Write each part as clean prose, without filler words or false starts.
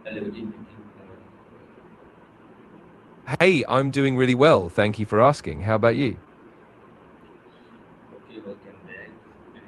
Hello, good evening. How are Hey, I'm doing really well. Thank you for asking. How about you? you? Okay, welcome back. And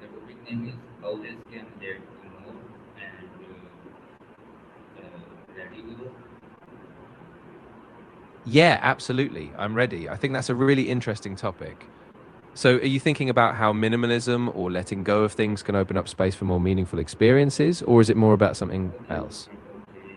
The topic name is how less can lead to more, and ready to go. Yeah, absolutely. I'm ready. I think that's a really interesting topic. So, are you thinking about how minimalism or letting go of things can open up space for more meaningful experiences, or is it more about something Okay, else? okay, okay.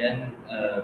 10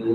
2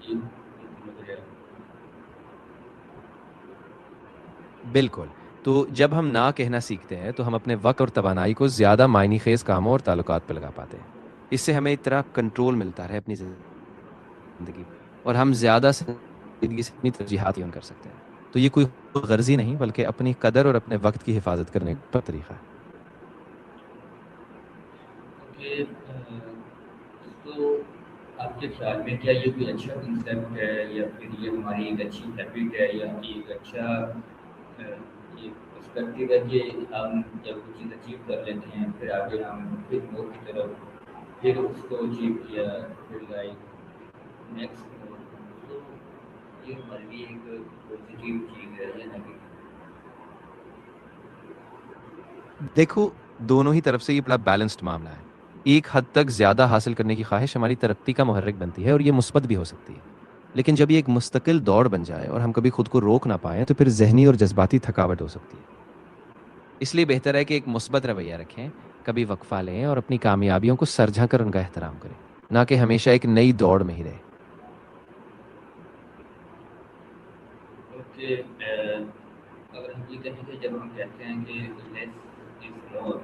یہ لگ رہا ہے۔ بالکل. تو جب ہم نہ کہنا سیکھتے ہیں تو ہم اپنے وقت اور توانائی کو زیادہ معنی خیز کاموں اور تعلقات پہ لگا پاتے ہیں. اس سے ہمیں ایک طرح کنٹرول ملتا ہے اپنی زندگی پر، اور ہم زیادہ سنجیدگی سے اپنی ترجیحات بیان کر سکتے ہیں. تو یہ کوئی غرضی نہیں بلکہ اپنی قدر اور اپنے وقت کی حفاظت کرنے کا طریقہ ہے. کہ تو آپ کے خیال میں کیا یہ کوئی اچھا کنسیپٹ ہے یا پھر یہ ہماری ایک اچھی ہیبٹ ہے یا ایک اچھا یہ پرسپیکٹیو ہے کہ ہم جب کوئی چیز اچیو کر لیتے ہیں پھر آگے ہم پھر مور کی طرف پھر اس کو اچیو کیا پھر لائک نیکسٹ مور. تو یہ ہمارے لیے ایک پازیٹیو چیز ہے یا نیگیٹو؟ دیکھو، دونوں ہی طرف سے یہ بڑا بیلنسڈ معاملہ ہے. ایک حد تک زیادہ حاصل کرنے کی خواہش ہماری ترقی کا محرک بنتی ہے اور یہ مثبت بھی ہو سکتی ہے. لیکن جب یہ ایک مستقل دوڑ بن جائے اور ہم کبھی خود کو روک نہ پائیں تو پھر ذہنی اور جذباتی تھکاوٹ ہو سکتی ہے. اس لیے بہتر ہے کہ ایک مثبت رویہ رکھیں، کبھی وقفہ لیں اور اپنی کامیابیوں کو سرجھا کر ان کا احترام کریں، نہ کہ ہمیشہ ایک نئی دوڑ میں ہی رہیں. کہ اگر ہم یہ کہیں کہ جب ہم کہتے ہیں کہ لیس از مور،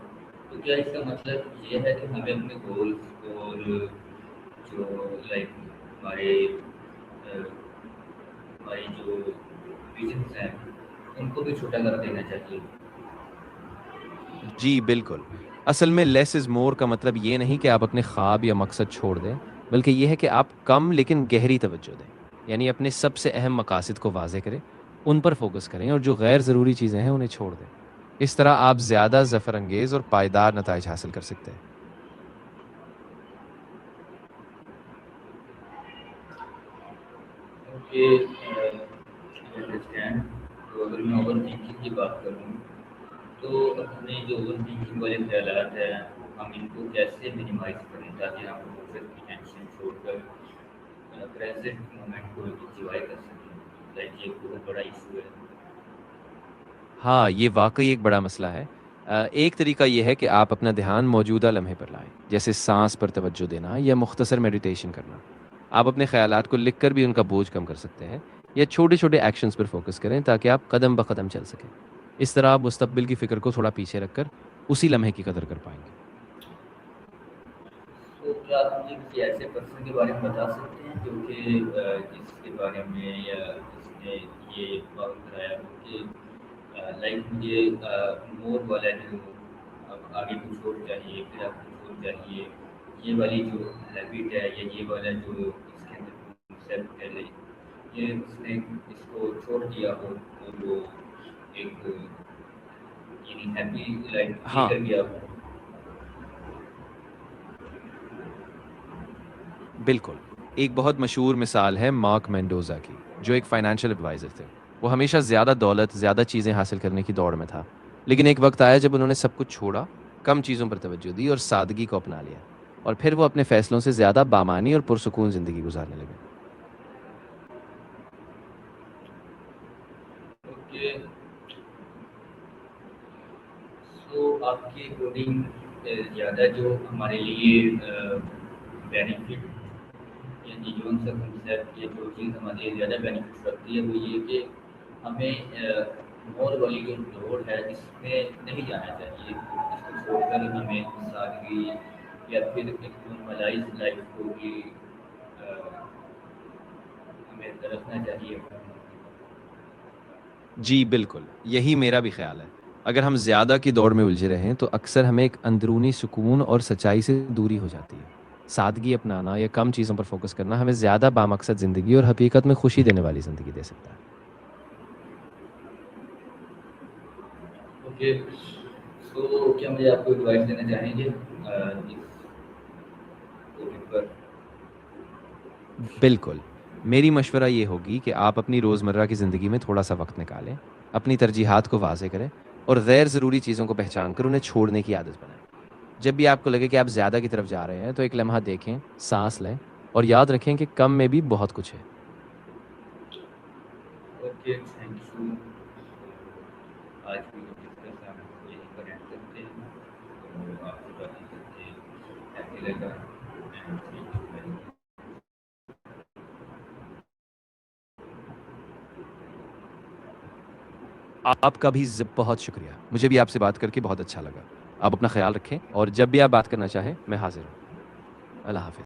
تو کیا اس کا مطلب یہ ہے کہ ہمیں اپنے گولس اور جو لائک ہمارے ہماری جو ویژنس ہیں ان کو بھی چھوٹا کر دینا چاہیے؟ جی بالکل. اصل میں لیس از مور کا مطلب یہ نہیں کہ آپ اپنے خواب یا مقصد چھوڑ دیں، بلکہ یہ ہے کہ آپ کم لیکن گہری توجہ دیں. یعنی اپنے سب سے اہم مقاصد کو واضح کریں، ان پر فوکس کریں اور جو غیر ضروری چیزیں ہیں انہیں چھوڑ دیں. اس طرح آپ زیادہ ظفر انگیز اور پائیدار نتائج حاصل کر سکتے ہیں. کیونکہ انڈرسٹینڈ، تو اگر میں اوور تھنکنگ کی بات کروں تو اپنے جو اوور تھنکنگ والے خیالات ہیں ہم ان کو کیسے منیمائز کریں تاکہ ہم فیوچر کی ٹینشن چھوڑ کر پریزنٹ مومنٹ کو انجوائے کر سکیں؟ لائک یہ بہت بڑا ایشو ہے. ہاں، یہ واقعی ایک بڑا مسئلہ ہے. ایک طریقہ یہ ہے کہ آپ اپنا دھیان موجودہ لمحے پر لائیں، جیسے سانس پر توجہ دینا یا مختصر میڈیٹیشن کرنا. آپ اپنے خیالات کو لکھ کر بھی ان کا بوجھ کم کر سکتے ہیں، یا چھوٹے چھوٹے ایکشنز پر فوکس کریں تاکہ آپ قدم بقدم چل سکیں. اس طرح آپ مستقبل کی فکر کو تھوڑا پیچھے رکھ کر اسی لمحے کی قدر کر پائیں گے. تو کیا آپ مجھے کسی ایسے پرسن کے بارے میں بتا سکتے ہیں جو کہ جس کے بارے میں یا جس نے یہ بات کرایا ہو کہ لائک مجھے مور والا جو اب آگے کچھ اور چاہیے پھر آپ کچھ اور چاہیے، یہ والی جو ہیبٹ ہے یا یہ والا جو اس کے اندر کنسیپٹ ہے یہ اس نے اس کو چھوڑ دیا ہو اور وہ ایک یعنی ہیپی لائف جی ہاں کر گیا ہو؟ بالکل. ایک بہت مشہور مثال ہے مارک مینڈوزا کی، جو ایک فائنینشیل ایڈوائزر تھے. وہ ہمیشہ زیادہ دولت، زیادہ چیزیں حاصل کرنے کی دوڑ میں تھا. لیکن ایک وقت آیا جب انہوں نے سب کچھ چھوڑا، کم چیزوں پر توجہ دی اور سادگی کو اپنا لیا. اور پھر وہ اپنے فیصلوں سے زیادہ بامانی اور پرسکون زندگی گزارنے لگے. اوکے. سو آپ کے اکارڈنگ زیادہ جو ہمارے لیے بینیفٹ یعنی جو سا کنسیپٹ یا جو چیز ہمارے لیے زیادہ بینیفٹ رکھتی ہے وہ یہ کہ ہمیں مور والی جو دوڑ ہے اس میں نہیں جانا چاہیے. اس کو چھوڑ کر ہمیں سادگی یا پھر ایک نارملائز لائف کو بھی ہمیں رکھنا چاہیے. جی بالکل، یہی میرا بھی خیال ہے. اگر ہم زیادہ کی دوڑ میں الجھے رہیں تو اکثر ہمیں ایک اندرونی سکون اور سچائی سے دوری ہو جاتی ہے. سادگی اپنانا یا کم چیزوں پر فوکس کرنا ہمیں زیادہ بامقصد زندگی اور حقیقت میں خوشی دینے والی زندگی دے سکتا ہے. اوکے. سو کیا مجھے آپ کو ایڈوائس دینا چاہیں گے اس ٹاپک پر؟ بالکل. میری مشورہ یہ ہوگی کہ آپ اپنی روزمرہ کی زندگی میں تھوڑا سا وقت نکالیں، اپنی ترجیحات کو واضح کریں اور غیر ضروری چیزوں کو پہچان کر انہیں چھوڑنے کی عادت بنائیں. جب بھی آپ کو لگے کہ آپ زیادہ کی طرف جا رہے ہیں تو ایک لمحہ دیکھیں، سانس لیں اور یاد رکھیں کہ کم میں بھی بہت کچھ ہے. Okay, thank you. آج کی جو ڈسکس ہم یہیں پر اینڈ کرتے ہیں اور آپ سے باتیں کر کے ہیپی لگا. And thank you very much. آپ کا بھی بہت شکریہ، مجھے بھی آپ سے بات کر کے بہت اچھا لگا۔ آپ اپنا خیال رکھیں اور جب بھی آپ بات کرنا چاہیں میں حاضر ہوں۔ اللہ حافظ۔